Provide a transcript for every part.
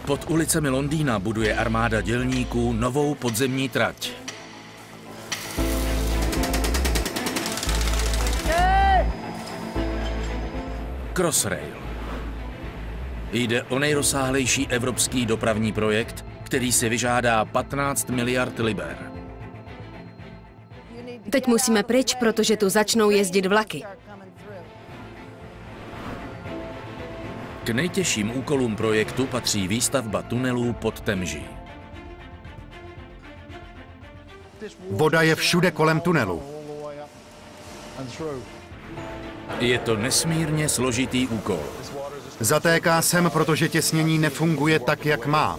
Pod ulicemi Londýna buduje armáda dělníků novou podzemní trať. Crossrail. Jde o nejrozsáhlejší evropský dopravní projekt, který si vyžádá 15 miliard liber. Teď musíme pryč, protože tu začnou jezdit vlaky. K nejtěžším úkolům projektu patří výstavba tunelů pod Temží. Voda je všude kolem tunelu. Je to nesmírně složitý úkol. Zatéká sem, protože těsnění nefunguje tak, jak má.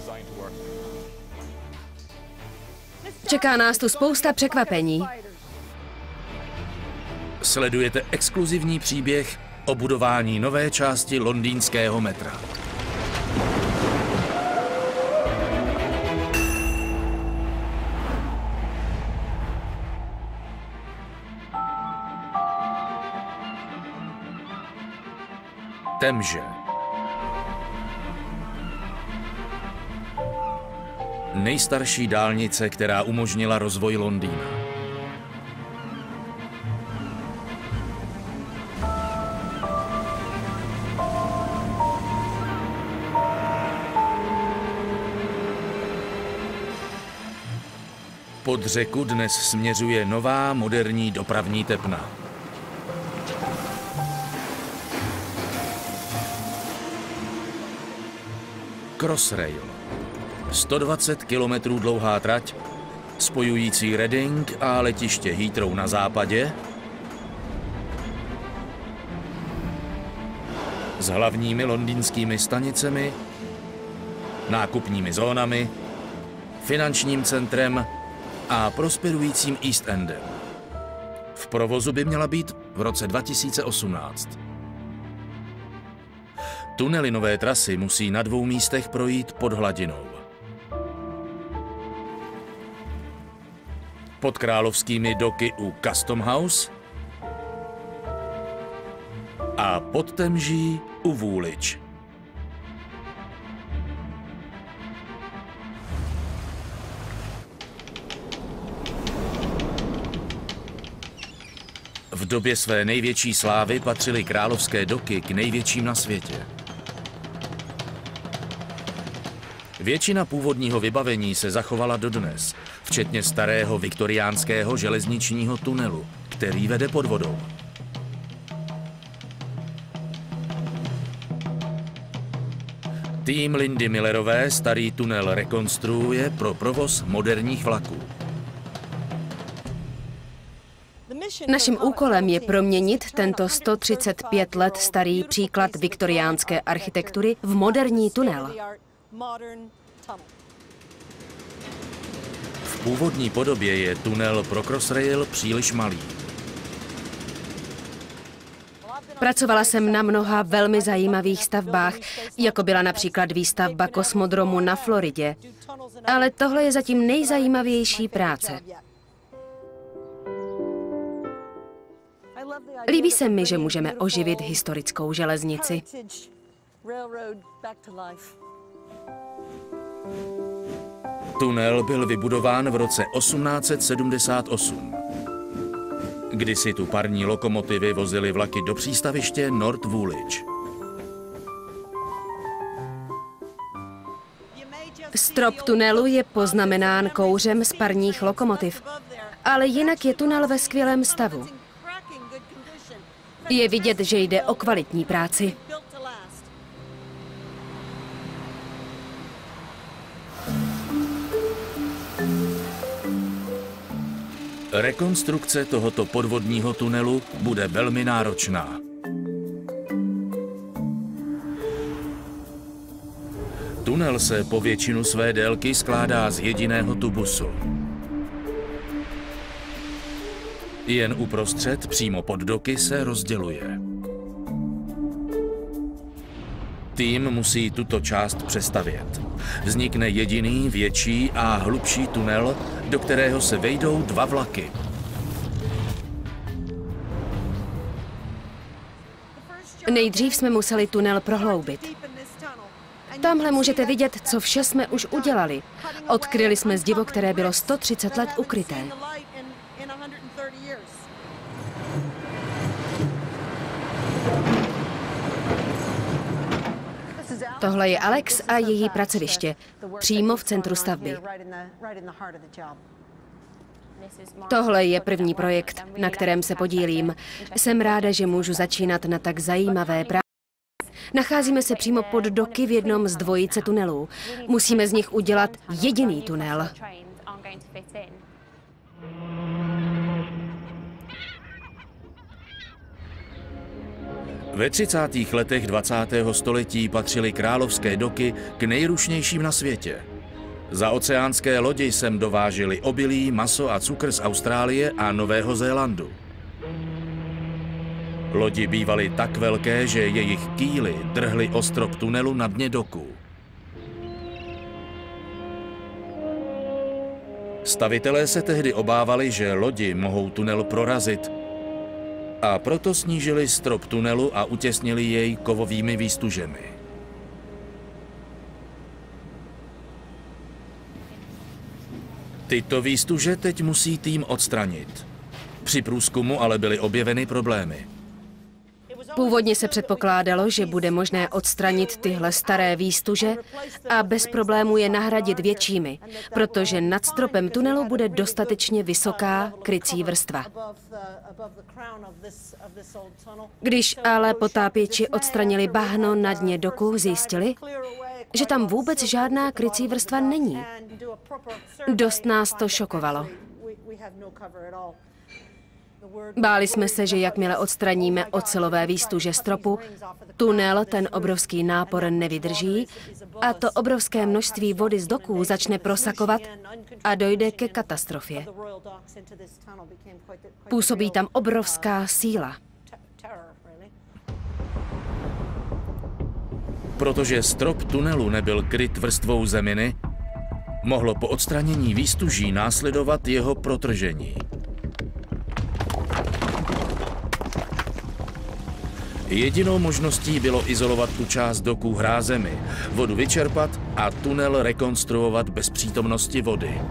Čeká nás tu spousta překvapení. Sledujete exkluzivní příběh o budování nové části londýnského metra. Temže. Nejstarší dálnice, která umožnila rozvoj Londýna. Pod řeku dnes směřuje nová moderní dopravní tepna. Crossrail. 120 kilometrů dlouhá trať, spojující Reading a letiště Heathrow na západě s hlavními londýnskými stanicemi, nákupními zónami, finančním centrem a prosperujícím East Endem. V provozu by měla být v roce 2018. Tunely nové trasy musí na 2 místech projít pod hladinou. Pod královskými doky u Custom House a pod Temží u Woolwich. V době své největší slávy patřily královské doky k největším na světě. Většina původního vybavení se zachovala dodnes, včetně starého viktoriánského železničního tunelu, který vede pod vodou. Tým Lindy Millerové starý tunel rekonstruuje pro provoz moderních vlaků. Naším úkolem je proměnit tento 135 let starý příklad viktoriánské architektury v moderní tunel. V původní podobě je tunel pro Crossrail příliš malý. Pracovala jsem na mnoha velmi zajímavých stavbách, jako byla například výstavba kosmodromu na Floridě. Ale tohle je zatím nejzajímavější práce. Líbí se mi, že můžeme oživit historickou železnici. Tunel byl vybudován v roce 1878. Kdysi tu parní lokomotivy vozily vlaky do přístaviště North Woolwich. Strop tunelu je poznamenán kouřem z parních lokomotiv, ale jinak je tunel ve skvělém stavu. Je vidět, že jde o kvalitní práci. Rekonstrukce tohoto podvodního tunelu bude velmi náročná. Tunel se po většinu své délky skládá z jediného tubusu. Jen uprostřed, přímo pod doky, se rozděluje. Tým musí tuto část přestavět. Vznikne jediný, větší a hlubší tunel, do kterého se vejdou 2 vlaky. Nejdřív jsme museli tunel prohloubit. Tamhle můžete vidět, co vše jsme už udělali. Odkryli jsme zdivo, které bylo 130 let ukryté. Tohle je Alex a její pracoviště, přímo v centru stavby. Tohle je první projekt, na kterém se podílím. Jsem ráda, že můžu začínat na tak zajímavé práci. Nacházíme se přímo pod doky v jednom z dvojice tunelů. Musíme z nich udělat jediný tunel. Ve 30. letech 20. století patřily královské doky k nejrušnějším na světě. Za oceánské lodi sem dováželi obilí, maso a cukr z Austrálie a Nového Zélandu. Lodi bývaly tak velké, že jejich kýly drhly o strop tunelu na dně doku. Stavitelé se tehdy obávali, že lodi mohou tunel prorazit, a proto snížili strop tunelu a utěsnili jej kovovými výstužemi. Tyto výstuže teď musí tým odstranit. Při průzkumu ale byly objeveny problémy. Původně se předpokládalo, že bude možné odstranit tyhle staré výstuže a bez problémů je nahradit většími, protože nad stropem tunelu bude dostatečně vysoká krycí vrstva. Když ale potápěči odstranili bahno na dně doku, zjistili, že tam vůbec žádná krycí vrstva není. Dost nás to šokovalo. Báli jsme se, že jakmile odstraníme ocelové výstuže stropu, tunel ten obrovský nápor nevydrží a to obrovské množství vody z doků začne prosakovat a dojde ke katastrofě. Působí tam obrovská síla. Protože strop tunelu nebyl kryt vrstvou zeminy, mohlo po odstranění výstuží následovat jeho protržení. Jedinou možností bylo izolovat tu část doků hrázemi, vodu vyčerpat a tunel rekonstruovat bez přítomnosti vody.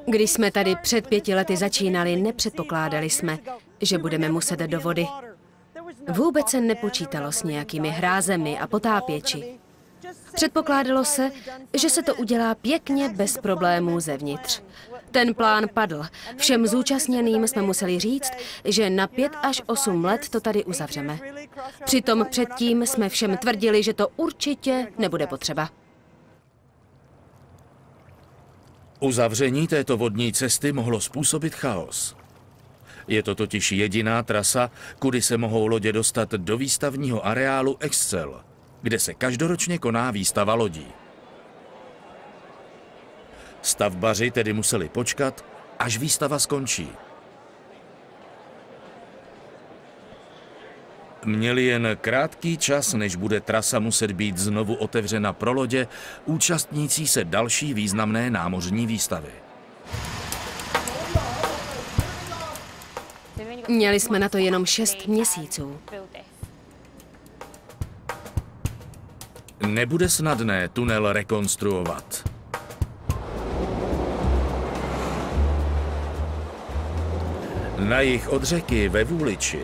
Když jsme tady před 5 lety začínali, nepředpokládali jsme, že budeme muset do vody. Vůbec se nepočítalo s nějakými hrázemi a potápěči. Předpokládalo se, že se to udělá pěkně bez problémů zevnitř. Ten plán padl. Všem zúčastněným jsme museli říct, že na 5 až 8 let to tady uzavřeme. Přitom předtím jsme všem tvrdili, že to určitě nebude potřeba. Uzavření této vodní cesty mohlo způsobit chaos. Je to totiž jediná trasa, kudy se mohou lodě dostat do výstavního areálu Excel, kde se každoročně koná výstava lodí. Stavbaři tedy museli počkat, až výstava skončí. Měli jen krátký čas, než bude trasa muset být znovu otevřena pro lodě účastnící se další významné námořní výstavy. Měli jsme na to jenom 6 měsíců. Nebude snadné tunel rekonstruovat. Na jih od řeky ve Vůliči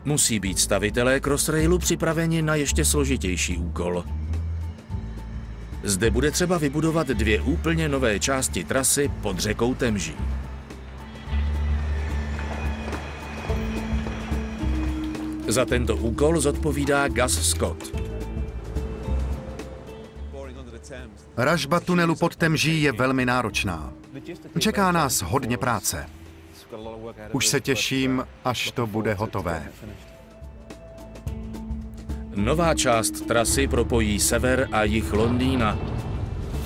musí být stavitelé Crossrailu připraveni na ještě složitější úkol. Zde bude třeba vybudovat 2 úplně nové části trasy pod řekou Temží. Za tento úkol zodpovídá Gus Scott. Ražba tunelu pod Temží je velmi náročná. Čeká nás hodně práce. Už se těším, až to bude hotové. Nová část trasy propojí sever a jih Londýna,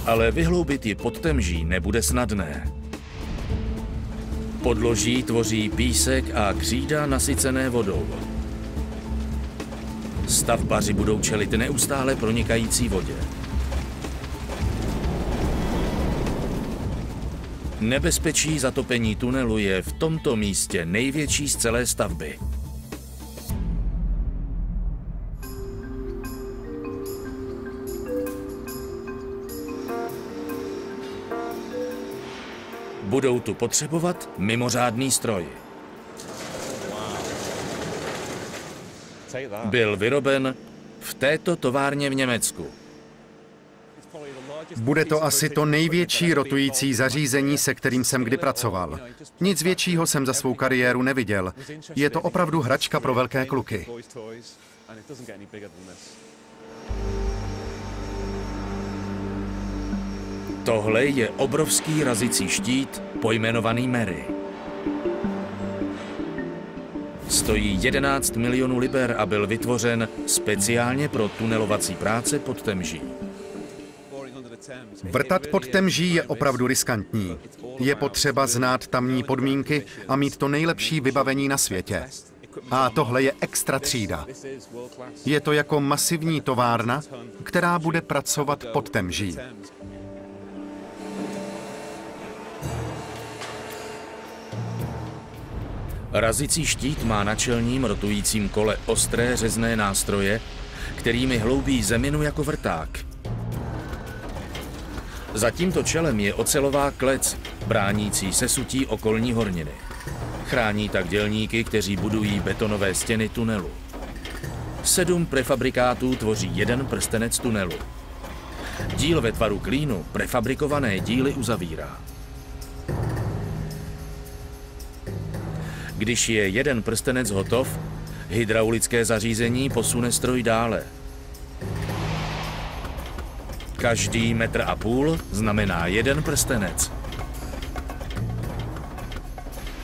ale vyhloubit ji pod Temží nebude snadné. Podloží tvoří písek a křída nasycené vodou. Stavbaři budou čelit neustále pronikající vodě. Nebezpečí zatopení tunelu je v tomto místě největší z celé stavby. Budou tu potřebovat mimořádný stroj. Byl vyroben v této továrně v Německu. Bude to asi to největší rotující zařízení, se kterým jsem kdy pracoval. Nic většího jsem za svou kariéru neviděl. Je to opravdu hračka pro velké kluky. Tohle je obrovský razicí štít pojmenovaný Mary. Stojí 11 milionů liber a byl vytvořen speciálně pro tunelovací práce pod Temží. Vrtat pod Temží je opravdu riskantní. Je potřeba znát tamní podmínky a mít to nejlepší vybavení na světě. A tohle je extra třída. Je to jako masivní továrna, která bude pracovat pod Temží. Razicí štít má na čelním rotujícím kole ostré řezné nástroje, kterými hloubí zeminu jako vrták. Za tímto čelem je ocelová klec, bránící sesutí okolní horniny. Chrání tak dělníky, kteří budují betonové stěny tunelu. 7 prefabrikátů tvoří jeden prstenec tunelu. Díl ve tvaru klínu prefabrikované díly uzavírá. Když je jeden prstenec hotov, hydraulické zařízení posune stroj dále. Každý 1,5 metru znamená jeden prstenec.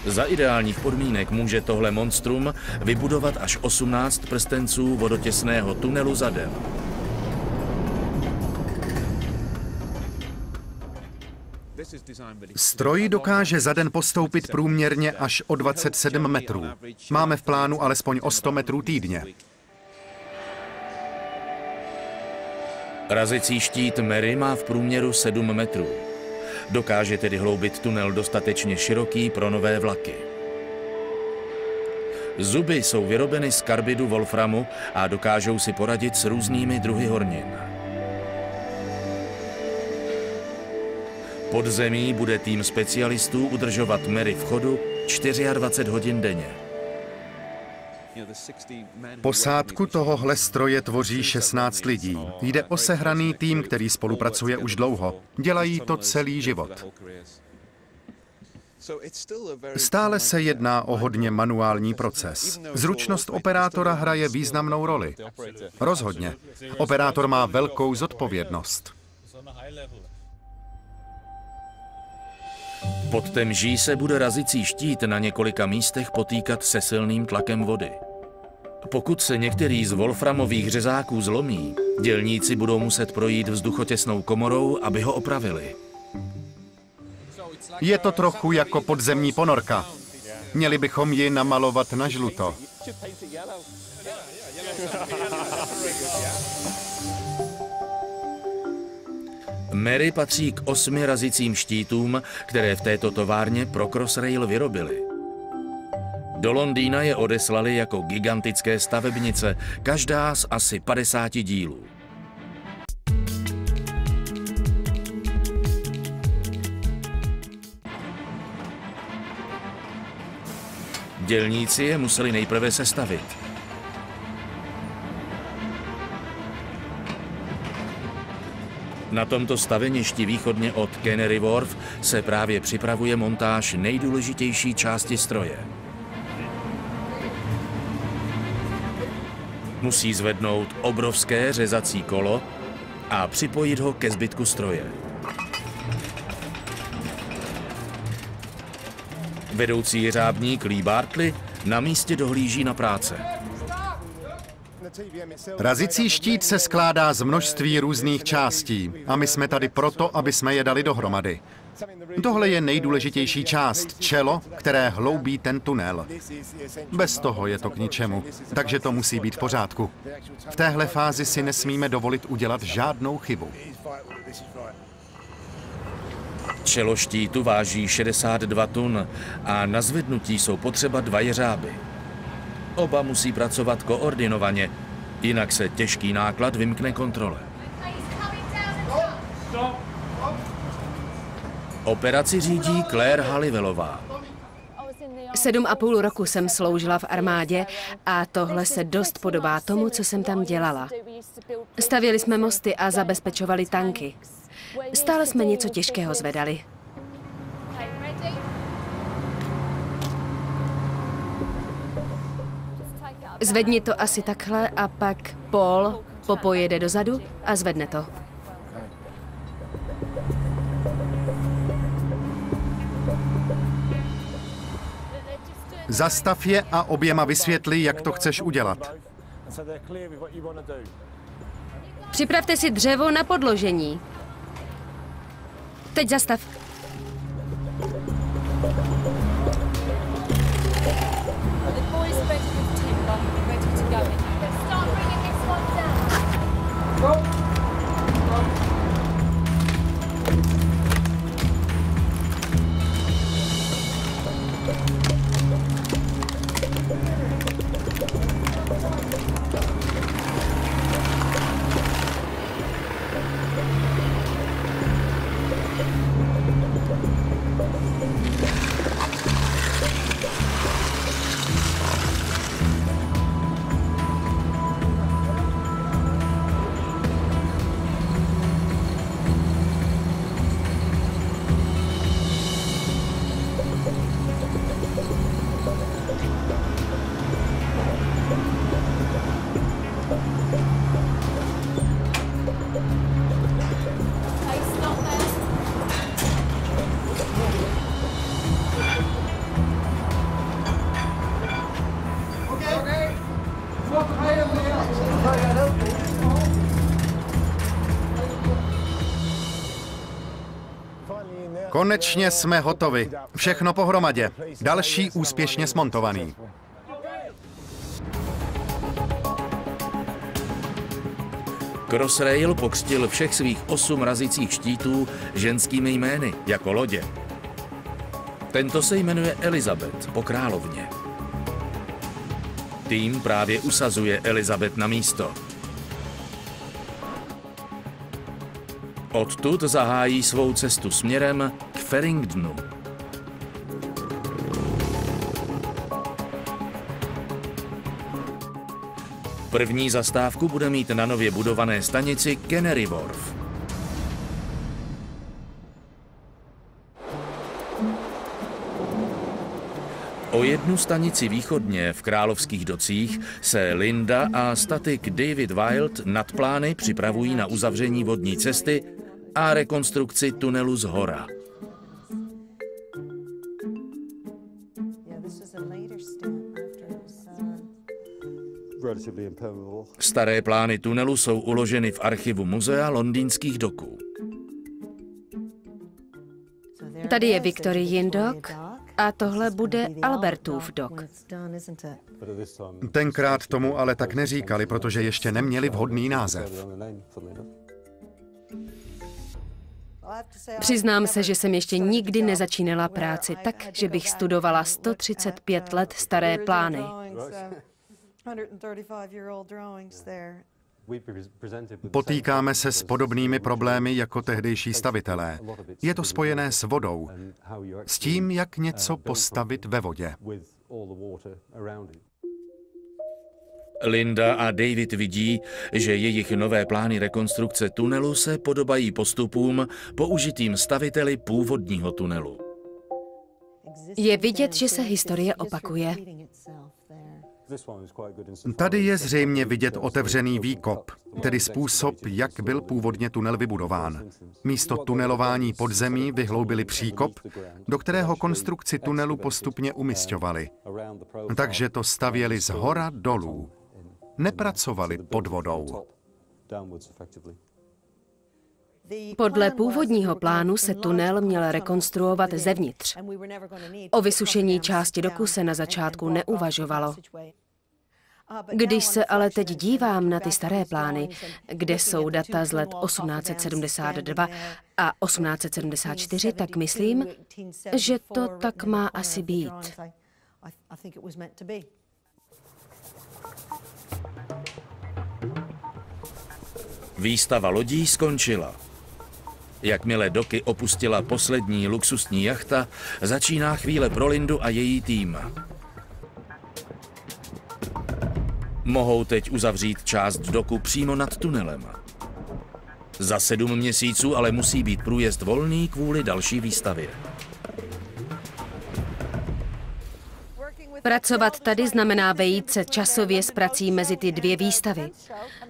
Za ideálních podmínek může tohle monstrum vybudovat až 18 prstenců vodotěsného tunelu za den. Stroj dokáže za den postoupit průměrně až o 27 metrů. Máme v plánu alespoň o 100 metrů týdně. Razicí štít Mary má v průměru 7 metrů. Dokáže tedy hloubit tunel dostatečně široký pro nové vlaky. Zuby jsou vyrobeny z karbidu wolframu a dokážou si poradit s různými druhy hornin. Pod zemí bude tým specialistů udržovat Mary v chodu 24 hodin denně. Posádku tohohle stroje tvoří 16 lidí. Jde o sehraný tým, který spolupracuje už dlouho. Dělají to celý život. Stále se jedná o hodně manuální proces. Zručnost operátora hraje významnou roli. Rozhodně. Operátor má velkou zodpovědnost. Pod Temží se bude razicí štít na několika místech potýkat se silným tlakem vody. Pokud se některý z wolframových řezáků zlomí, dělníci budou muset projít vzduchotěsnou komorou, aby ho opravili. Je to trochu jako podzemní ponorka. Měli bychom ji namalovat na žluto. Mary patří k 8 razicím štítům, které v této továrně pro Crossrail vyrobili. Do Londýna je odeslali jako gigantické stavebnice, každá z asi 50 dílů. Dělníci je museli nejprve sestavit. Na tomto staveništi východně od Canary Wharf se právě připravuje montáž nejdůležitější části stroje. Musí zvednout obrovské řezací kolo a připojit ho ke zbytku stroje. Vedoucí jeřábník Lee Bartley na místě dohlíží na práce. Razicí štít se skládá z množství různých částí a my jsme tady proto, aby jsme je dali dohromady. Tohle je nejdůležitější část, čelo, které hloubí ten tunel. Bez toho je to k ničemu, takže to musí být v pořádku. V téhle fázi si nesmíme dovolit udělat žádnou chybu. Čelo štítu váží 62 tun a na zvednutí jsou potřeba 2 jeřáby. Oba musí pracovat koordinovaně, jinak se těžký náklad vymkne kontrole. Operaci řídí Claire Halliwellová. 7,5 roku jsem sloužila v armádě a tohle se dost podobá tomu, co jsem tam dělala. Stavěli jsme mosty a zabezpečovali tanky. Stále jsme něco těžkého zvedali. Zvedni to asi takhle a pak Paul popojede dozadu a zvedne to. Zastav je a oběma vysvětli, jak to chceš udělat. Připravte si dřevo na podložení. Teď zastav. Konečně jsme hotovi. Všechno pohromadě. Další úspěšně smontovaný. Crossrail pokřtil všech svých 8 razicích štítů ženskými jmény, jako lodě. Tento se jmenuje Elizabeth, po královně. Tým právě usazuje Elizabeth na místo. Odtud zahájí svou cestu směrem k Farringdonu. První zastávku bude mít na nově budované stanici Canary Wharf. O jednu stanici východně v Královských docích se Linda a statik David Wild nad plány připravují na uzavření vodní cesty a rekonstrukci tunelu z hora. Staré plány tunelu jsou uloženy v archivu Muzea londýnských doků. Tady je Victoriin dok a tohle bude Albertův dok. Tenkrát tomu ale tak neříkali, protože ještě neměli vhodný název. Přiznám se, že jsem ještě nikdy nezačínala práci tak, že bych studovala 135 let staré plány. Potýkáme se s podobnými problémy jako tehdejší stavitelé. Je to spojené s vodou, s tím, jak něco postavit ve vodě. Linda a David vidí, že jejich nové plány rekonstrukce tunelu se podobají postupům použitým staviteli původního tunelu. Je vidět, že se historie opakuje. Tady je zřejmě vidět otevřený výkop, tedy způsob, jak byl původně tunel vybudován. Místo tunelování podzemí vyhloubili příkop, do kterého konstrukci tunelu postupně umisťovali. Takže to stavěli z hora dolů. Nepracovali pod vodou. Podle původního plánu se tunel měl rekonstruovat zevnitř. O vysušení části doku se na začátku neuvažovalo. Když se ale teď dívám na ty staré plány, kde jsou data z let 1872 a 1874, tak myslím, že to tak má asi být. Výstava lodí skončila. Jakmile doky opustila poslední luxusní jachta, začíná chvíle pro Lindu a její tým. Mohou teď uzavřít část doku přímo nad tunelem. Za 7 měsíců ale musí být průjezd volný kvůli další výstavě. Pracovat tady znamená vejít se časově s prací mezi ty 2 výstavy.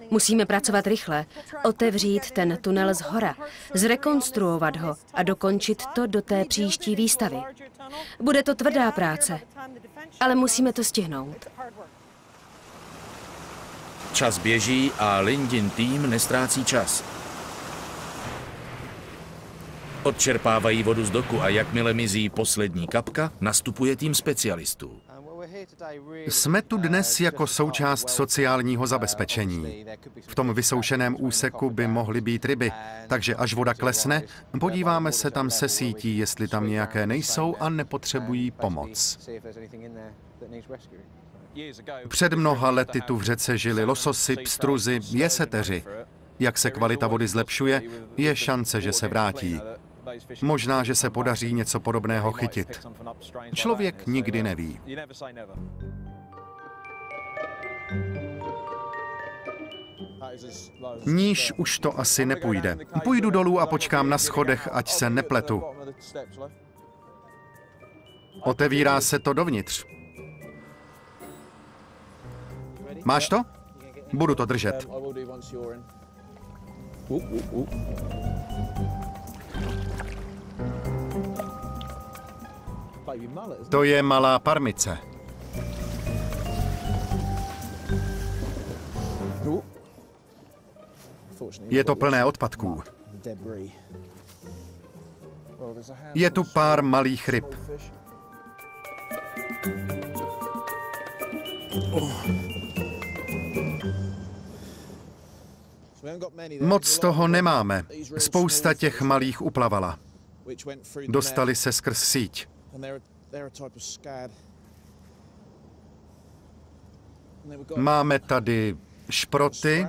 Musíme pracovat rychle, otevřít ten tunel zhora, zrekonstruovat ho a dokončit to do té příští výstavy. Bude to tvrdá práce, ale musíme to stihnout. Čas běží a Lindin tým nestrácí čas. Odčerpávají vodu z doku a jakmile mizí poslední kapka, nastupuje tým specialistů. Jsme tu dnes jako součást sociálního zabezpečení. V tom vysoušeném úseku by mohly být ryby, takže až voda klesne, podíváme se tam se sítí, jestli tam nějaké nejsou a nepotřebují pomoc. Před mnoha lety tu v řece žili lososy, pstruzy, jeseteři. Jak se kvalita vody zlepšuje, je šance, že se vrátí. Možná, že se podaří něco podobného chytit. Člověk nikdy neví. Níž už to asi nepůjde. Půjdu dolů a počkám na schodech, ať se nepletu. Otevírá se to dovnitř. Máš to? Budu to držet. To je malá parmice. Je to plné odpadků. Je tu pár malých ryb. Moc toho nemáme. Spousta těch malých uplavala. Dostali se skrz síť. Máme tady šproty,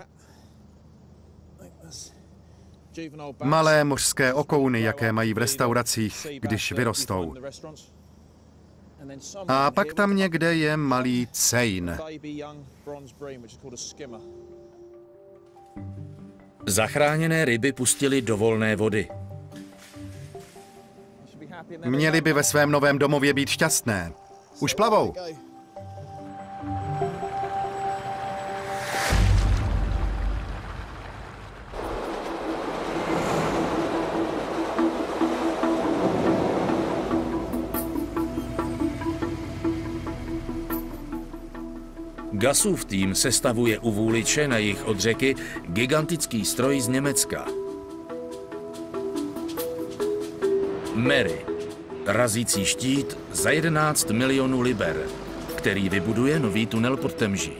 malé mořské okouny, jaké mají v restauracích, když vyrostou. A pak tam někde je malý cejn. Zachráněné ryby pustili do volné vody. Měli by ve svém novém domově být šťastné. Už plavou. Gasův tým sestavuje u Vůliče na jih od řeky gigantický stroj z Německa. Mary, razící štít za 11 milionů liber, který vybuduje nový tunel pod Temží.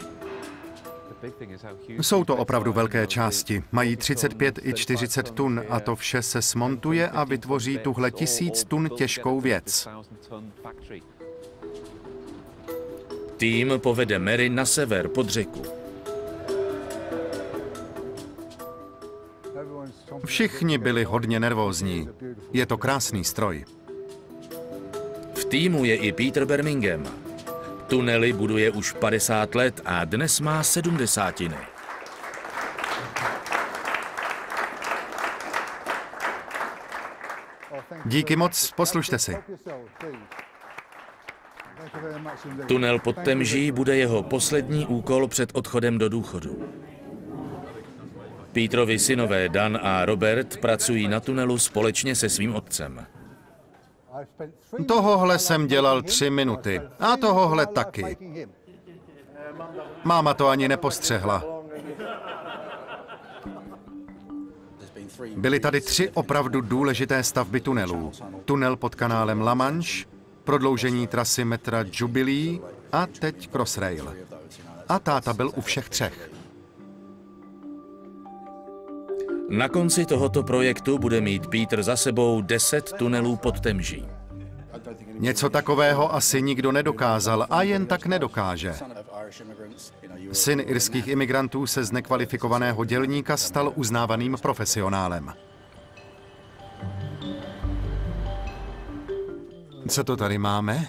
Jsou to opravdu velké části. Mají 35 i 40 tun a to vše se smontuje a vytvoří tuhle 1000 tun těžkou věc. Tým povede Mary na sever pod řeku. Všichni byli hodně nervózní. Je to krásný stroj. V týmu je i Peter Birmingham. Tunely buduje už 50 let a dnes má 70. Díky moc, poslušte si. Tunel pod Temží bude jeho poslední úkol před odchodem do důchodu. Peterovi synové Dan a Robert pracují na tunelu společně se svým otcem. Tohohle jsem dělal 3 minuty. A tohohle taky. Máma to ani nepostřehla. Byly tady 3 opravdu důležité stavby tunelů. Tunel pod kanálem La Manche, prodloužení trasy metra Jubilee a teď Crossrail. a táta byl u všech třech. Na konci tohoto projektu bude mít Peter za sebou 10 tunelů pod Temží. Něco takového asi nikdo nedokázal a jen tak nedokáže. Syn irských imigrantů se z nekvalifikovaného dělníka stal uznávaným profesionálem. Co to tady máme?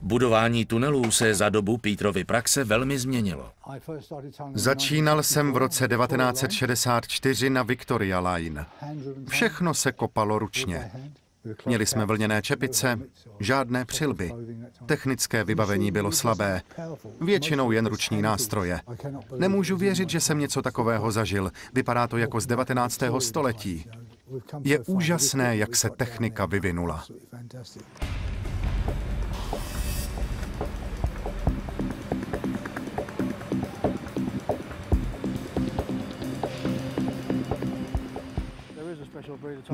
Budování tunelů se za dobu Peterovy praxe velmi změnilo. Začínal jsem v roce 1964 na Victoria Line. Všechno se kopalo ručně. Měli jsme vlněné čepice, žádné přilby. Technické vybavení bylo slabé, většinou jen ruční nástroje. Nemůžu věřit, že jsem něco takového zažil. Vypadá to jako z 19. století. Je úžasné, jak se technika vyvinula.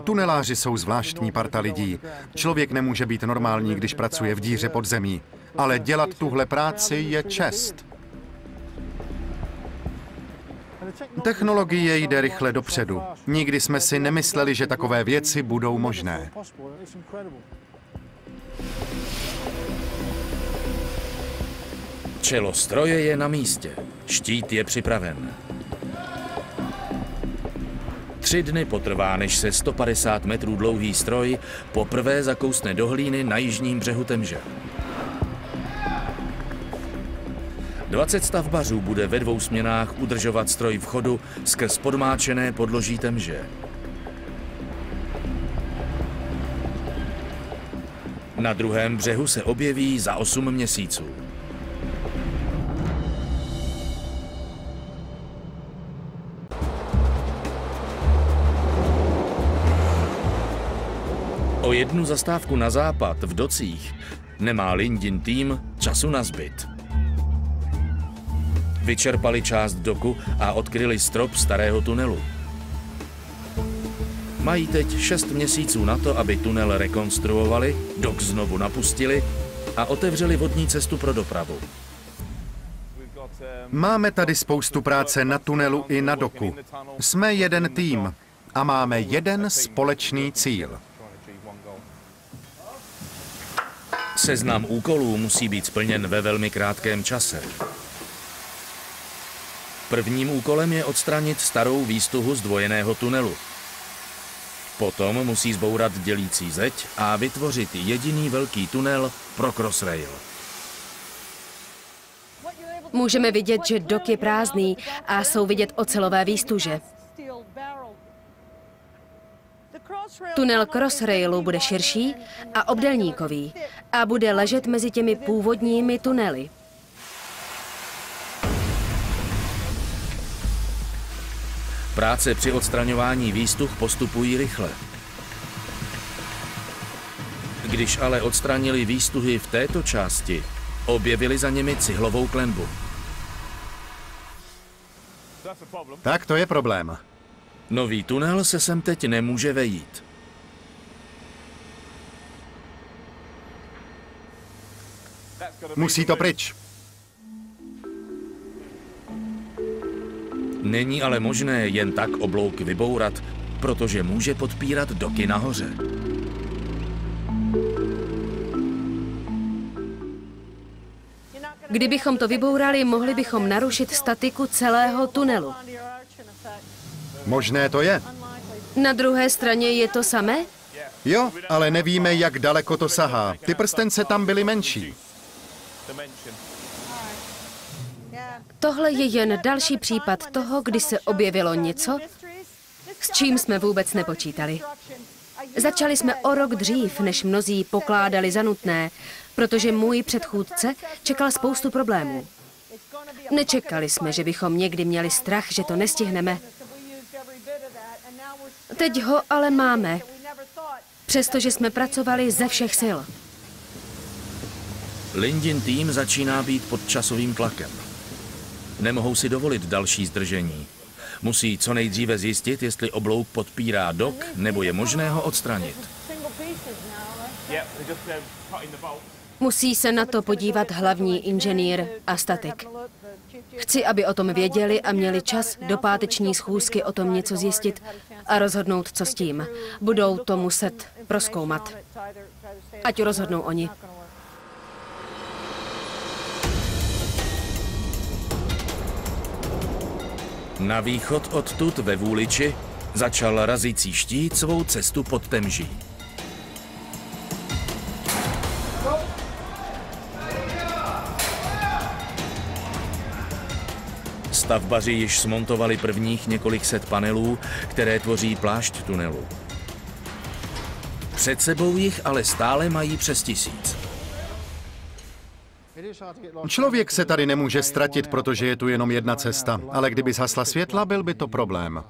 Tuneláři jsou zvláštní parta lidí. Člověk nemůže být normální, když pracuje v díře pod zemí. Ale dělat tuhle práci je čest. Technologie jde rychle dopředu. Nikdy jsme si nemysleli, že takové věci budou možné. Čelo stroje je na místě. Štít je připraven. 3 dny potrvá, než se 150 metrů dlouhý stroj poprvé zakousne do hlíny na jižním břehu Temže. 20 stavbařů bude ve 2 směnách udržovat stroj v chodu skrz podmáčené podloží Temže. Na druhém břehu se objeví za 8 měsíců. O 1 zastávku na západ v Docích nemá Lindin tým času na zbyt. Vyčerpali část doku a odkryli strop starého tunelu. Mají teď 6 měsíců na to, aby tunel rekonstruovali, dok znovu napustili a otevřeli vodní cestu pro dopravu. Máme tady spoustu práce na tunelu i na doku. Jsme jeden tým a máme jeden společný cíl. Seznam úkolů musí být splněn ve velmi krátkém čase. Prvním úkolem je odstranit starou výstuhu zdvojeného tunelu. Potom musí zbourat dělící zeď a vytvořit jediný velký tunel pro Crossrail. Můžeme vidět, že dok je prázdný a jsou vidět ocelové výstuže. Tunel Crossrailu bude širší a obdélníkový a bude ležet mezi těmi původními tunely. Práce při odstraňování výstuh postupují rychle. Když ale odstranili výstuhy v této části, objevili za nimi cihlovou klenbu. Tak to je problém. Nový tunel se sem teď nemůže vejít. Musí to pryč. Není ale možné jen tak oblouk vybourat, protože může podpírat doky nahoře. Kdybychom to vybourali, mohli bychom narušit statiku celého tunelu. Možné to je. Na druhé straně je to samé? Jo, ale nevíme, jak daleko to sahá. Ty prstence tam byly menší. Tohle je jen další případ toho, kdy se objevilo něco, s čím jsme vůbec nepočítali. Začali jsme o rok dřív, než mnozí pokládali za nutné, protože můj předchůdce čekal spoustu problémů. Nečekali jsme, že bychom někdy měli strach, že to nestihneme. Teď ho ale máme, přestože jsme pracovali ze všech sil. Lindin tým začíná být pod časovým tlakem. Nemohou si dovolit další zdržení. Musí co nejdříve zjistit, jestli oblouk podpírá dok, nebo je možné ho odstranit. Musí se na to podívat hlavní inženýr a statik. Chci, aby o tom věděli a měli čas do páteční schůzky o tom něco zjistit a rozhodnout, co s tím. Budou to muset prozkoumat. Ať rozhodnou oni. Na východ odtud ve Vůliči začal razící štít svou cestu pod Temží. Stavbaři již smontovali prvních několik set panelů, které tvoří plášť tunelu. Před sebou jich ale stále mají přes 1000. Člověk se tady nemůže ztratit, protože je tu jenom jedna cesta, ale kdyby zhasla světla, byl by to problém.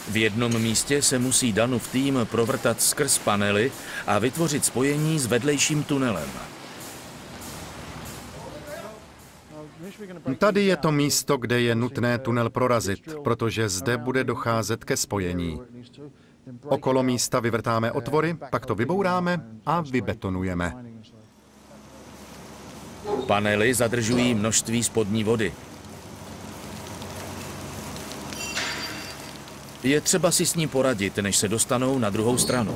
V jednom místě se musí Danův tým provrtat skrz panely a vytvořit spojení s vedlejším tunelem. Tady je to místo, kde je nutné tunel prorazit, protože zde bude docházet ke spojení. Okolo místa vyvrtáme otvory, pak to vybouráme a vybetonujeme. Panely zadržují množství spodní vody. Je třeba si s ní poradit, než se dostanou na druhou stranu.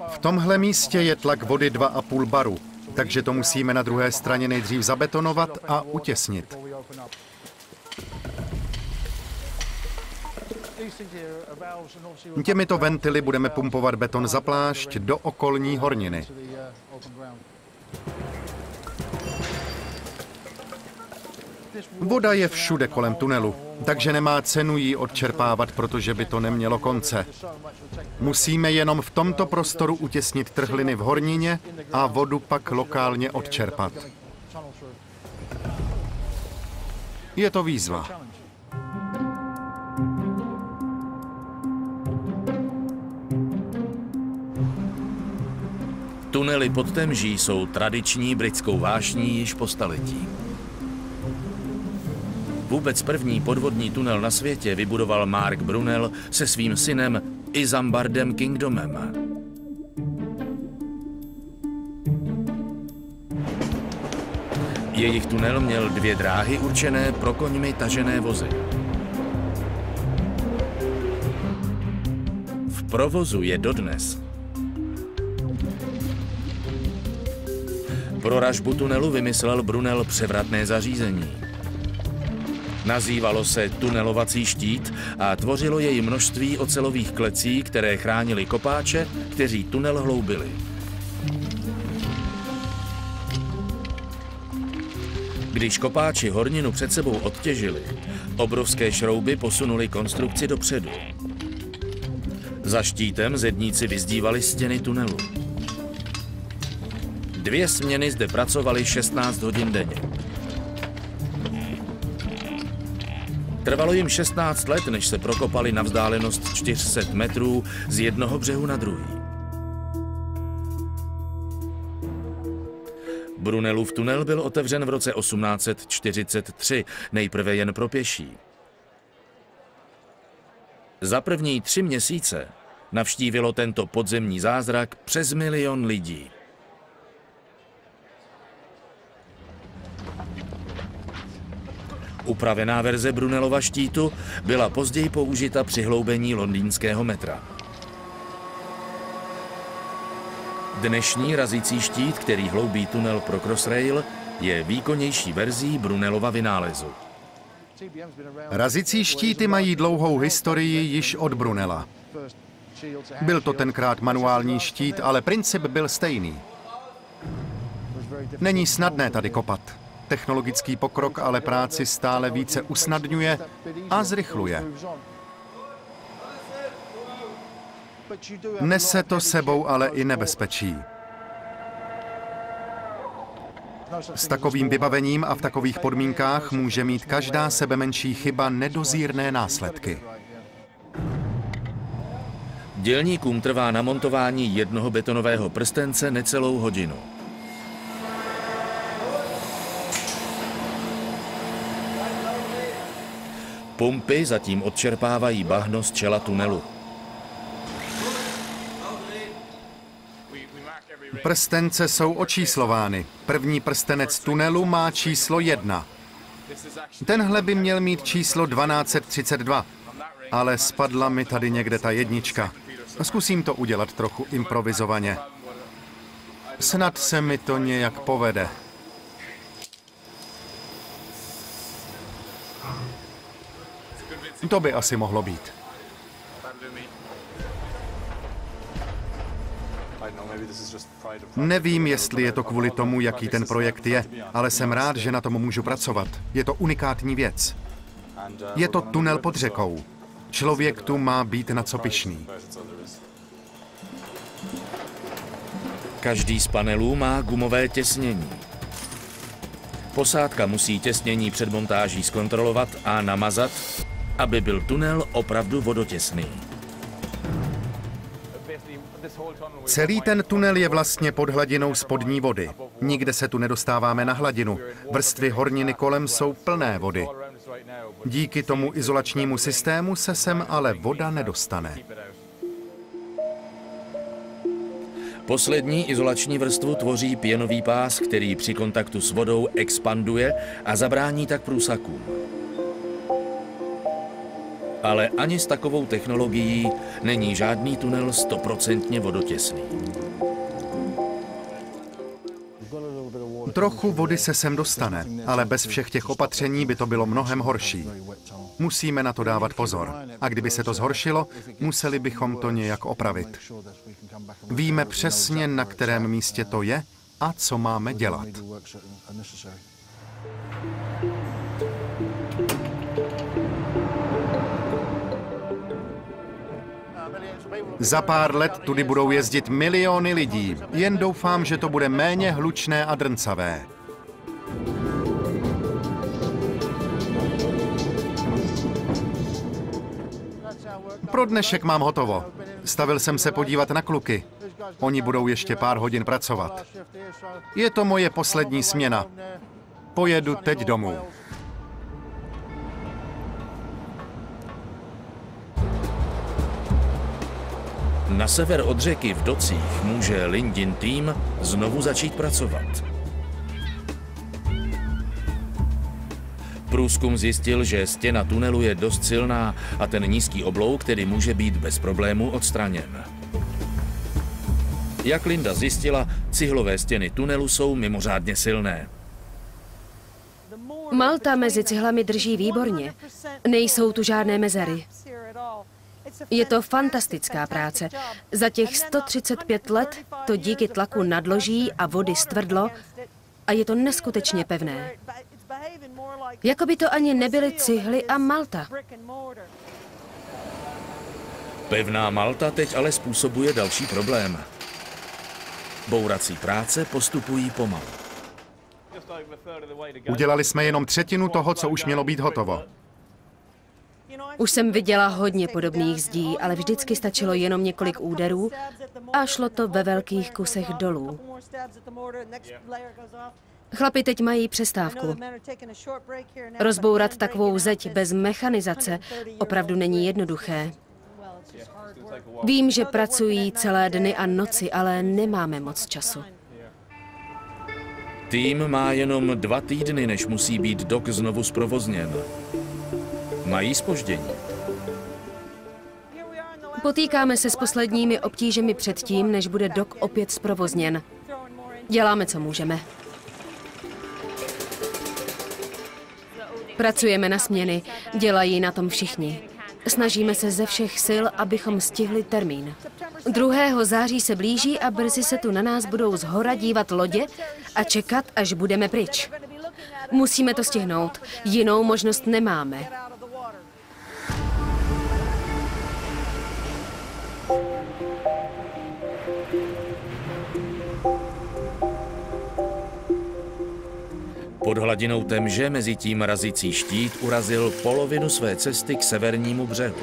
V tomhle místě je tlak vody 2,5 baru, takže to musíme na druhé straně nejdřív zabetonovat a utěsnit. Těmito ventily budeme pumpovat beton za plášť do okolní horniny. Voda je všude kolem tunelu, takže nemá cenu ji odčerpávat, protože by to nemělo konce. Musíme jenom v tomto prostoru utěsnit trhliny v hornině a vodu pak lokálně odčerpat. Je to výzva. Tunely pod Temží jsou tradiční britskou vášní již po staletí. Vůbec první podvodní tunel na světě vybudoval Mark Brunel se svým synem Isambardem Kingdomem. Jejich tunel měl 2 dráhy určené pro koňmi tažené vozy. V provozu je dodnes. Pro ražbu tunelu vymyslel Brunel převratné zařízení. Nazývalo se tunelovací štít a tvořilo jej množství ocelových klecí, které chránily kopáče, kteří tunel hloubili. Když kopáči horninu před sebou odtěžili, obrovské šrouby posunuli konstrukci dopředu. Za štítem zedníci vyzdívali stěny tunelu. 2 směny zde pracovaly 16 hodin denně. Trvalo jim 16 let, než se prokopali na vzdálenost 400 metrů z jednoho břehu na druhý. Brunelův tunel byl otevřen v roce 1843, nejprve jen pro pěší. Za první 3 měsíce navštívilo tento podzemní zázrak přes 1 000 000 lidí. Upravená verze Brunelova štítu byla později použita při hloubení londýnského metra. Dnešní razící štít, který hloubí tunel pro Crossrail, je výkonnější verzí Brunelova vynálezu. Razící štíty mají dlouhou historii již od Brunela. Byl to tenkrát manuální štít, ale princip byl stejný. Není snadné tady kopat. Technologický pokrok ale práci stále více usnadňuje a zrychluje. Nese to sebou ale i nebezpečí. S takovým vybavením a v takových podmínkách může mít každá sebemenší chyba nedozírné následky. Dělníkům trvá namontování jednoho betonového prstence necelou hodinu. Pumpy zatím odčerpávají bahno z čela tunelu. Prstence jsou očíslovány. První prstenec tunelu má číslo 1. Tenhle by měl mít číslo 1232, ale spadla mi tady někde ta jednička. Zkusím to udělat trochu improvizovaně. Snad se mi to nějak povede. To by asi mohlo být. Nevím, jestli je to kvůli tomu, jaký ten projekt je, ale jsem rád, že na tom můžu pracovat. Je to unikátní věc. Je to tunel pod řekou. Člověk tu má být na co pyšný. Každý z panelů má gumové těsnění. Posádka musí těsnění před montáží zkontrolovat a namazat, aby byl tunel opravdu vodotěsný. Celý ten tunel je vlastně pod hladinou spodní vody. Nikde se tu nedostáváme na hladinu. Vrstvy horniny kolem jsou plné vody. Díky tomu izolačnímu systému se sem ale voda nedostane. Poslední izolační vrstvu tvoří pěnový pás, který při kontaktu s vodou expanduje a zabrání tak průsakům. Ale ani s takovou technologií není žádný tunel 100% vodotěsný. Trochu vody se sem dostane, ale bez všech těch opatření by to bylo mnohem horší. Musíme na to dávat pozor. A kdyby se to zhoršilo, museli bychom to nějak opravit. Víme přesně, na kterém místě to je a co máme dělat. Za pár let tudy budou jezdit miliony lidí. Jen doufám, že to bude méně hlučné a drncavé. Pro dnešek mám hotovo. Stavil jsem se podívat na kluky. Oni budou ještě pár hodin pracovat. Je to moje poslední směna. Pojedu teď domů. Na sever od řeky v Docích může Lindin tým znovu začít pracovat. Průzkum zjistil, že stěna tunelu je dost silná a ten nízký oblouk tedy může být bez problémů odstraněn. Jak Linda zjistila, cihlové stěny tunelu jsou mimořádně silné. Malta mezi cihlami drží výborně. Nejsou tu žádné mezery. Je to fantastická práce. Za těch 135 let to díky tlaku nadloží a vody stvrdlo a je to neskutečně pevné. Jako by to ani nebyly cihly a malta. Pevná malta teď ale způsobuje další problém. Bourací práce postupují pomalu. Udělali jsme jenom třetinu toho, co už mělo být hotovo. Už jsem viděla hodně podobných zdí, ale vždycky stačilo jenom několik úderů a šlo to ve velkých kusech dolů. Chlapi teď mají přestávku. Rozbourat takovou zeď bez mechanizace opravdu není jednoduché. Vím, že pracují celé dny a noci, ale nemáme moc času. Tým má jenom 2 týdny, než musí být dok znovu zprovozněn. Mají zpoždění. Potýkáme se s posledními obtížemi předtím, než bude dok opět zprovozněn. Děláme, co můžeme. Pracujeme na směny, dělají na tom všichni. Snažíme se ze všech sil, abychom stihli termín. 2. září se blíží a brzy se tu na nás budou zhora dívat lodě a čekat, až budeme pryč. Musíme to stihnout, jinou možnost nemáme. Pod hladinou Temže mezi tím razící štít urazil polovinu své cesty k severnímu břehu.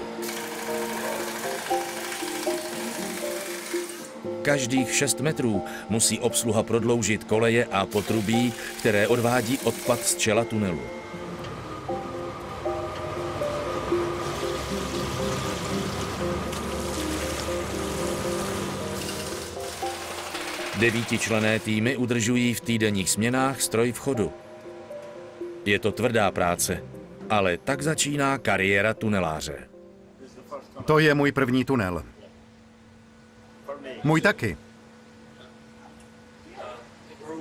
Každých 6 metrů musí obsluha prodloužit koleje a potrubí, které odvádí odpad z čela tunelu. Devítičlenné týmy udržují v týdenních směnách stroj v chodu. Je to tvrdá práce, ale tak začíná kariéra tuneláře. To je můj první tunel. Můj taky.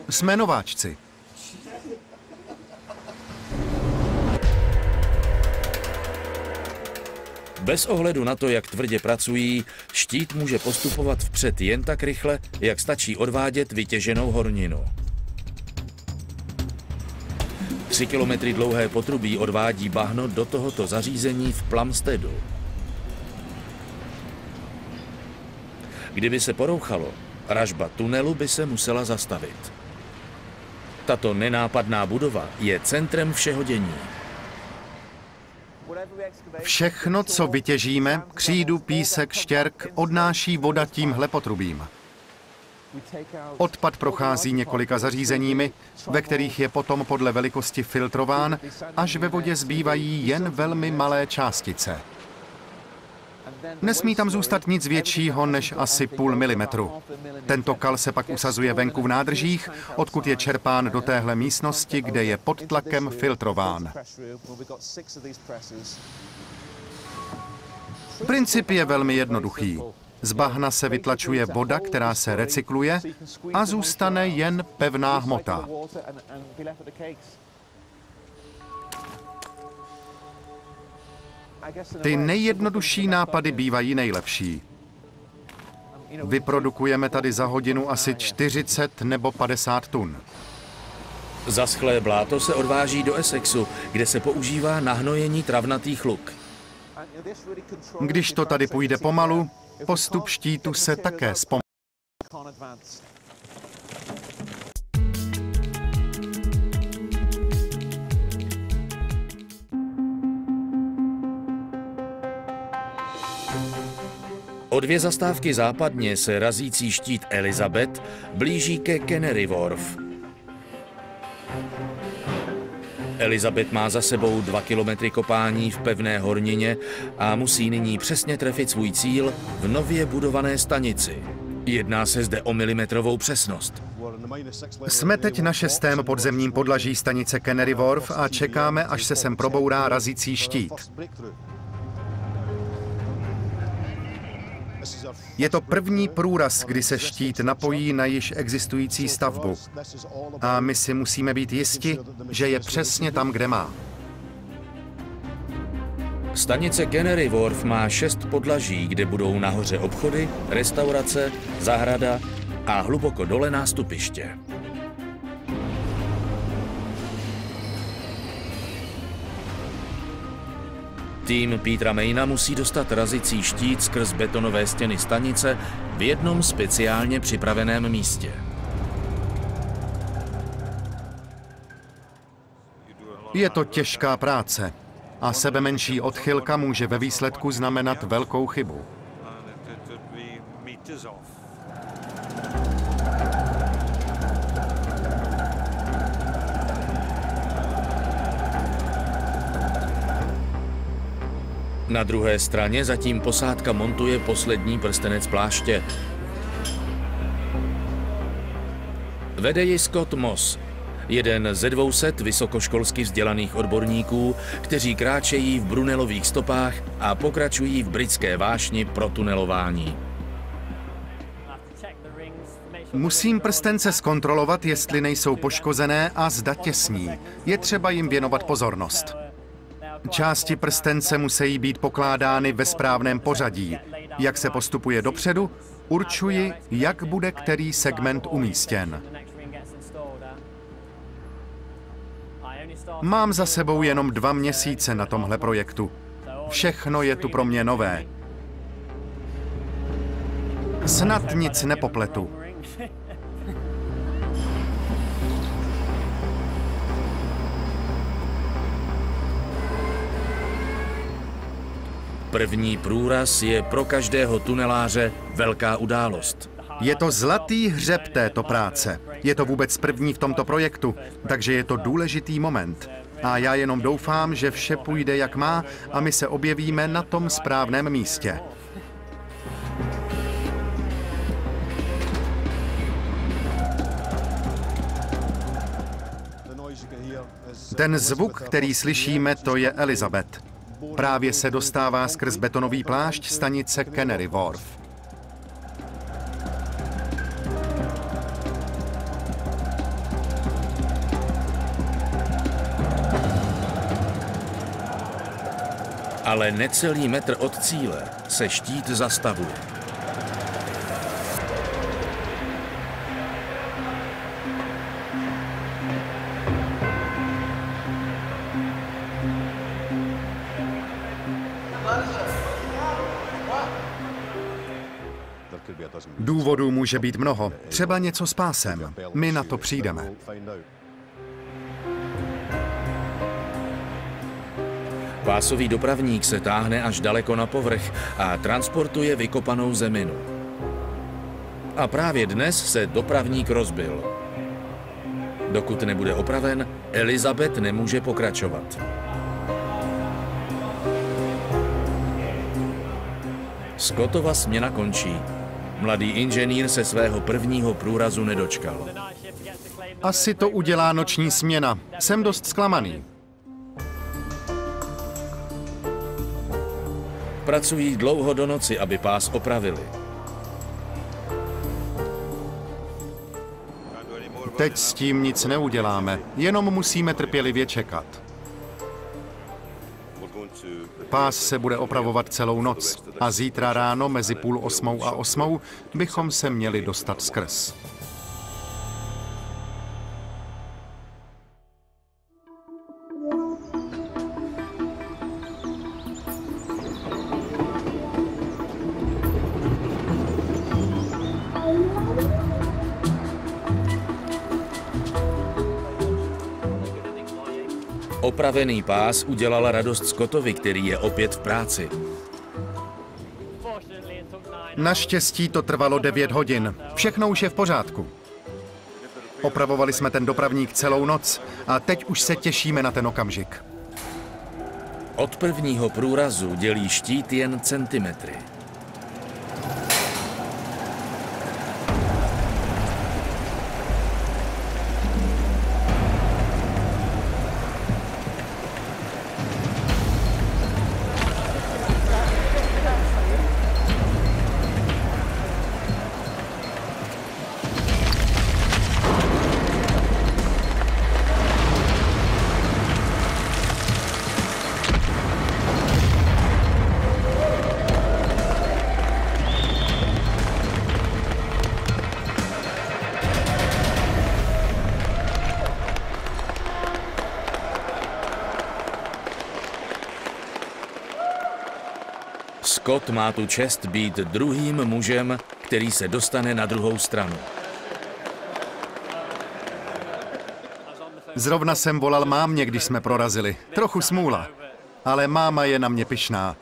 Jsme nováčci. Bez ohledu na to, jak tvrdě pracují, štít může postupovat vpřed jen tak rychle, jak stačí odvádět vytěženou horninu. 3 kilometry dlouhé potrubí odvádí bahno do tohoto zařízení v Plumsteadu. Kdyby se porouchalo, ražba tunelu by se musela zastavit. Tato nenápadná budova je centrem všeho dění. Všechno, co vytěžíme, křídu, písek, štěrk, odnáší voda tímhle potrubím. Odpad prochází několika zařízeními, ve kterých je potom podle velikosti filtrován, až ve vodě zbývají jen velmi malé částice. Nesmí tam zůstat nic většího než asi půl milimetru. Tento kal se pak usazuje venku v nádržích, odkud je čerpán do téhle místnosti, kde je pod tlakem filtrován. Princip je velmi jednoduchý. Z bahna se vytlačuje voda, která se recykluje, a zůstane jen pevná hmota. Ty nejjednodušší nápady bývají nejlepší. Vyprodukujeme tady za hodinu asi 40 nebo 50 tun. Zaschlé bláto se odváží do Essexu, kde se používá na hnojení travnatých luk. Když to tady půjde pomalu, postup štítu se také zpomalí. O 2 zastávky západně se razící štít Elizabeth blíží ke Canary Wharf. Elizabeth má za sebou 2 kilometry kopání v pevné hornině a musí nyní přesně trefit svůj cíl v nově budované stanici. Jedná se zde o milimetrovou přesnost. Jsme teď na 6. podzemním podlaží stanice Canary Wharf a čekáme, až se sem probourá razící štít. Je to první průraz, kdy se štít napojí na již existující stavbu. A my si musíme být jisti, že je přesně tam, kde má. Stanice Canary Wharf má 6 podlaží, kde budou nahoře obchody, restaurace, zahrada a hluboko dole nástupiště. Tým Petera Mayna musí dostat razicí štít skrz betonové stěny stanice v jednom speciálně připraveném místě. Je to těžká práce a sebemenší odchylka může ve výsledku znamenat velkou chybu. Na druhé straně zatím posádka montuje poslední prstenec pláště. Vede ji Scott Moss, jeden ze 200 vysokoškolsky vzdělaných odborníků, kteří kráčejí v Brunelových stopách a pokračují v britské vášni pro tunelování. Musím prstence zkontrolovat, jestli nejsou poškozené a zda těsní. Je třeba jim věnovat pozornost. Části prstence musí být pokládány ve správném pořadí. Jak se postupuje dopředu, určuji, jak bude který segment umístěn. Mám za sebou jenom 2 měsíce na tomhle projektu. Všechno je tu pro mě nové. Snad nic nepopletu. První průraz je pro každého tuneláře velká událost. Je to zlatý hřeb této práce. Je to vůbec první v tomto projektu, takže je to důležitý moment. A já jenom doufám, že vše půjde jak má a my se objevíme na tom správném místě. Ten zvuk, který slyšíme, to je Elizabeth. Právě se dostává skrz betonový plášť stanice Canary Wharf. Ale necelý metr od cíle se štít zastavuje. Důvodů může být mnoho. Třeba něco s pásem. My na to přijdeme. Pásový dopravník se táhne až daleko na povrch a transportuje vykopanou zeminu. A právě dnes se dopravník rozbil. Dokud nebude opraven, Elizabeth nemůže pokračovat. Scottova směna končí. Mladý inženýr se svého prvního průrazu nedočkal. Asi to udělá noční směna. Jsem dost zklamaný. Pracují dlouho do noci, aby pás opravili. Teď s tím nic neuděláme, jenom musíme trpělivě čekat. Pás se bude opravovat celou noc a zítra ráno mezi 7:30 a 8 bychom se měli dostat skrz. Opravený pás udělal radost Scottovi, který je opět v práci. Naštěstí to trvalo 9 hodin. Všechno už je v pořádku. Opravovali jsme ten dopravník celou noc a teď už se těšíme na ten okamžik. Od prvního průrazu dělí štít jen centimetry. Scott má tu čest být druhým mužem, který se dostane na druhou stranu. Zrovna jsem volal mámě, když jsme prorazili. Trochu smůla. Ale máma je na mě pyšná.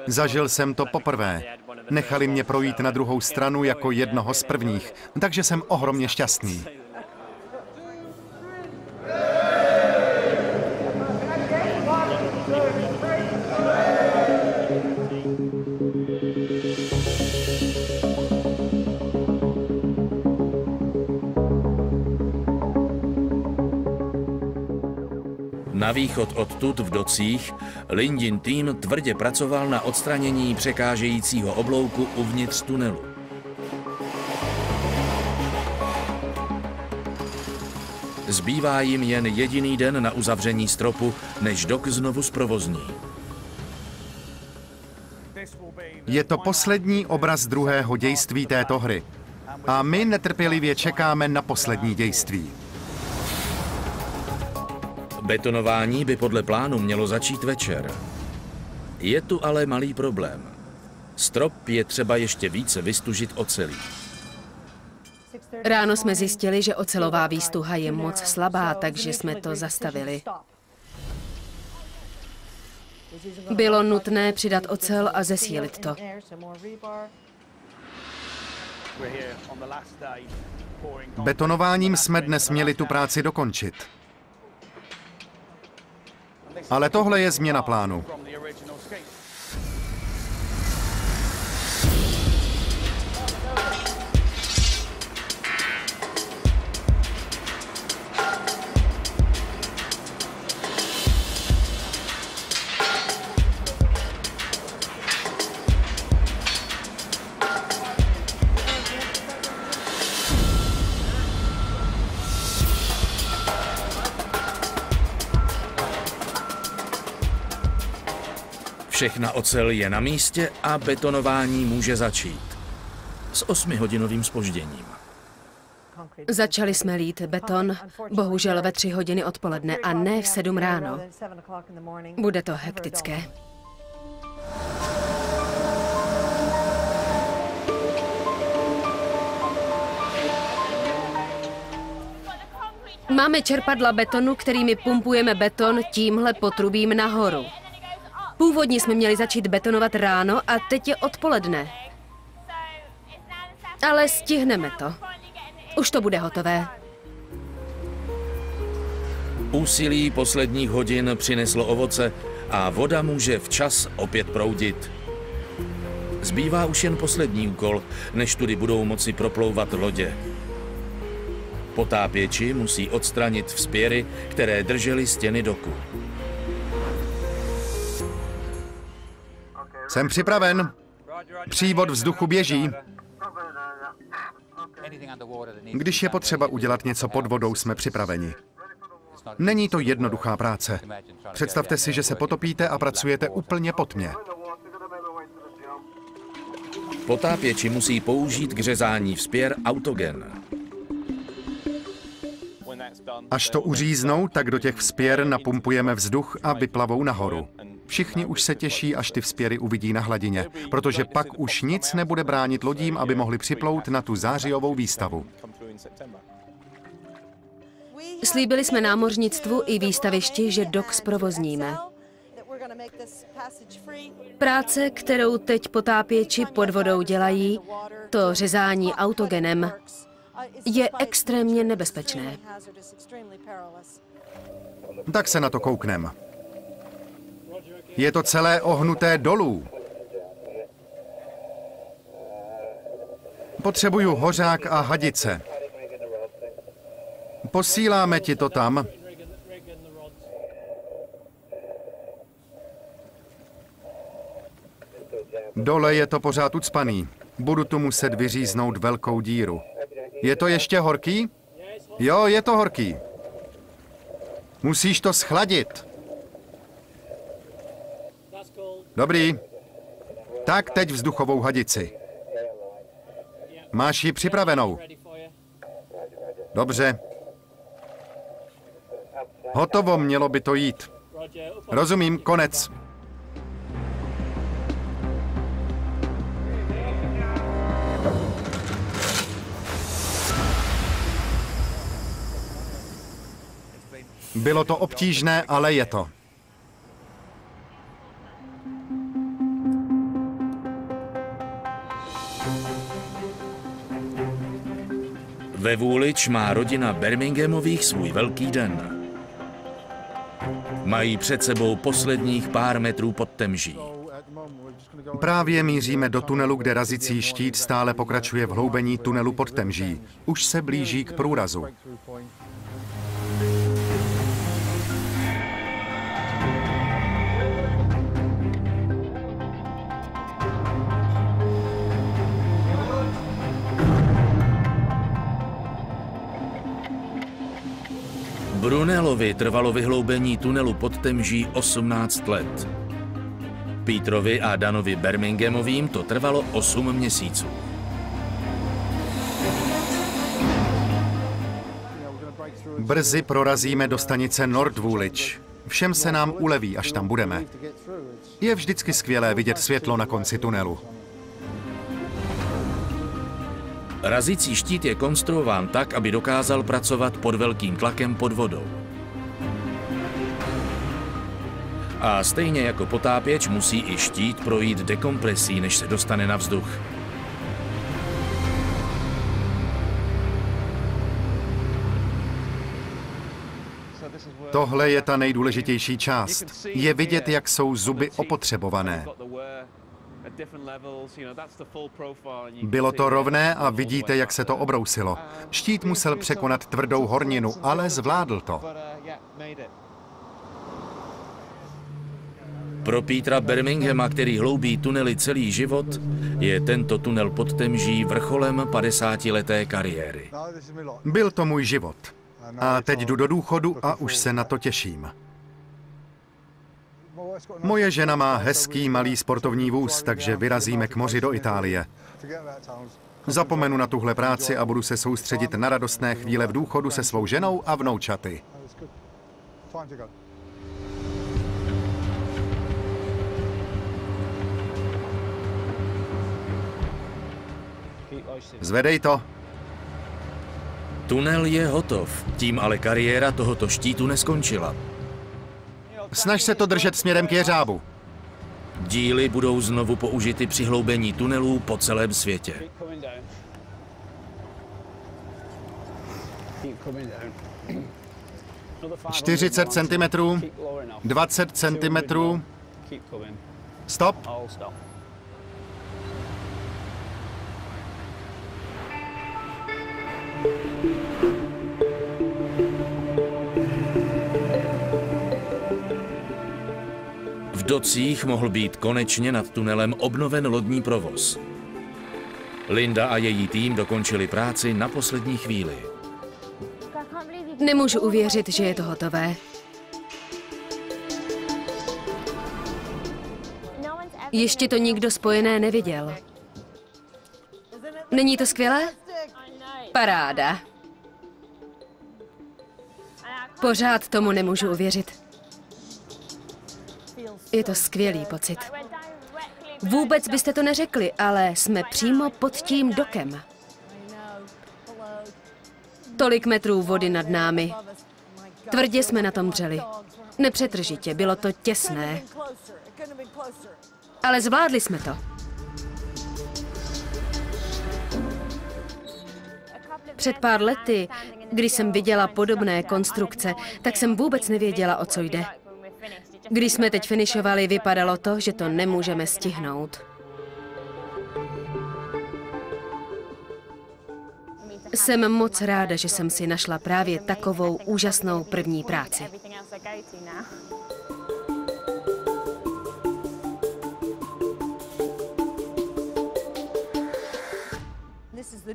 Zažil jsem to poprvé. Nechali mě projít na druhou stranu jako jednoho z prvních, takže jsem ohromně šťastný. Na východ odtud v Docích Lindin tým tvrdě pracoval na odstranění překážejícího oblouku uvnitř tunelu. Zbývá jim jen jediný den na uzavření stropu, než dok znovu zprovozní. Je to poslední obraz druhého dějství této hry. A my netrpělivě čekáme na poslední dějství. Betonování by podle plánu mělo začít večer. Je tu ale malý problém. Strop je třeba ještě více vystužit ocelí. Ráno jsme zjistili, že ocelová výstuha je moc slabá, takže jsme to zastavili. Bylo nutné přidat ocel a zesílit to. Betonováním jsme dnes měli tu práci dokončit. Ale tohle je změna plánu. Všechna ocel je na místě a betonování může začít. S 8hodinovým zpožděním. Začali jsme lít beton, bohužel ve 3 hodiny odpoledne a ne v 7 ráno. Bude to hektické. Máme čerpadla betonu, kterými pumpujeme beton tímhle potrubím nahoru. Původně jsme měli začít betonovat ráno a teď je odpoledne. Ale stihneme to. Už to bude hotové. Úsilí posledních hodin přineslo ovoce a voda může včas opět proudit. Zbývá už jen poslední úkol, než tudy budou moci proplouvat lodě. Potápěči musí odstranit vzpěry, které držely stěny doku. Jsem připraven. Přívod vzduchu běží. Když je potřeba udělat něco pod vodou, jsme připraveni. Není to jednoduchá práce. Představte si, že se potopíte a pracujete úplně po tmě. Potápěči musí použít k řezání vzpěr autogen. Až to uříznou, tak do těch vzpěr napumpujeme vzduch a vyplavou nahoru. Všichni už se těší, až ty vzpěry uvidí na hladině, protože pak už nic nebude bránit lodím, aby mohli připlout na tu zářijovou výstavu. Slíbili jsme námořnictvu i výstavišti, že dok zprovozníme. Práce, kterou teď potápěči pod vodou dělají, to řezání autogenem, je extrémně nebezpečné. Tak se na to kouknem. Je to celé ohnuté dolů. Potřebuju hořák a hadice. Posíláme ti to tam. Dole je to pořád ucpaný. Budu tu muset vyříznout velkou díru. Je to ještě horký? Jo, je to horký. Musíš to schladit. Dobrý. Tak teď vzduchovou hadici. Máš ji připravenou? Dobře. Hotovo, mělo by to jít. Rozumím, konec. Bylo to obtížné, ale je to. Ve Woolwich má rodina Birminghamových svůj velký den. Mají před sebou posledních pár metrů pod Temží. Právě míříme do tunelu, kde razicí štít stále pokračuje v hloubení tunelu pod Temží. Už se blíží k průrazu. Brunelovi trvalo vyhloubení tunelu pod Temží 18 let. Peterovi a Danovi Birminghamovým to trvalo 8 měsíců. Brzy prorazíme do stanice North Woolwich. Všem se nám uleví, až tam budeme. Je vždycky skvělé vidět světlo na konci tunelu. Razicí štít je konstruován tak, aby dokázal pracovat pod velkým tlakem pod vodou. A stejně jako potápěč musí i štít projít dekompresí, než se dostane na vzduch. Tohle je ta nejdůležitější část. Je vidět, jak jsou zuby opotřebované. Bylo to rovné a vidíte, jak se to obrousilo. Štít musel překonat tvrdou horninu, ale zvládl to. Pro Petera Birminghama, který hloubí tunely celý život, je tento tunel pod Temží vrcholem 50leté kariéry. Byl to můj život. A teď jdu do důchodu a už se na to těším. Moje žena má hezký malý sportovní vůz, takže vyrazíme k moři do Itálie. Zapomenu na tuhle práci a budu se soustředit na radostné chvíle v důchodu se svou ženou a vnoučaty. Zvedej to. Tunel je hotov, tím ale kariéra tohoto štítu neskončila. Snaž se to držet směrem k jeřábu. Díly budou znovu použity při hloubení tunelů po celém světě. – 40 cm, 20 cm. Stop. V docích mohl být konečně nad tunelem obnoven lodní provoz. Linda a její tým dokončili práci na poslední chvíli. Nemůžu uvěřit, že je to hotové. Ještě to nikdo spojené neviděl. Není to skvělé? Paráda. Pořád tomu nemůžu uvěřit. Je to skvělý pocit. Vůbec byste to neřekli, ale jsme přímo pod tím dokem. Tolik metrů vody nad námi. Tvrdě jsme na tom dřeli. Nepřetržitě, bylo to těsné. Ale zvládli jsme to. Před pár lety, když jsem viděla podobné konstrukce, tak jsem vůbec nevěděla, o co jde. Když jsme teď finišovali, vypadalo to, že to nemůžeme stihnout. Jsem moc ráda, že jsem si našla právě takovou úžasnou první práci.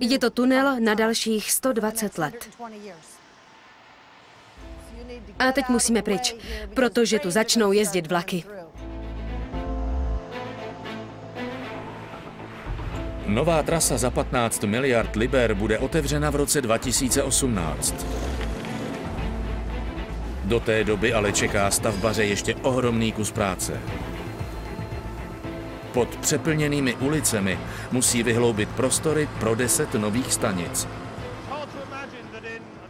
Je to tunel na dalších 120 let. A teď musíme pryč, protože tu začnou jezdit vlaky. Nová trasa za 15 miliard liber bude otevřena v roce 2018. Do té doby ale čeká stavbaře ještě ohromný kus práce. Pod přeplněnými ulicemi musí vyhloubit prostory pro 10 nových stanic.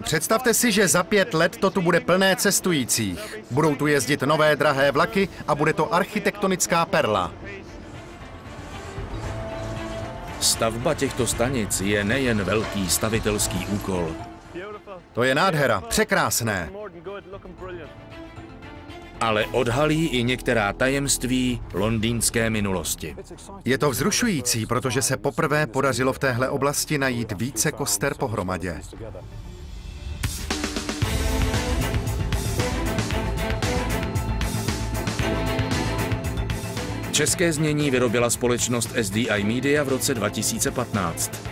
Představte si, že za 5 let to tu bude plné cestujících. Budou tu jezdit nové drahé vlaky a bude to architektonická perla. Stavba těchto stanic je nejen velký stavitelský úkol. To je nádhera, překrásné. Ale odhalí i některá tajemství londýnské minulosti. Je to vzrušující, protože se poprvé podařilo v téhle oblasti najít více koster pohromadě. České znění vyrobila společnost SDI Media v roce 2015.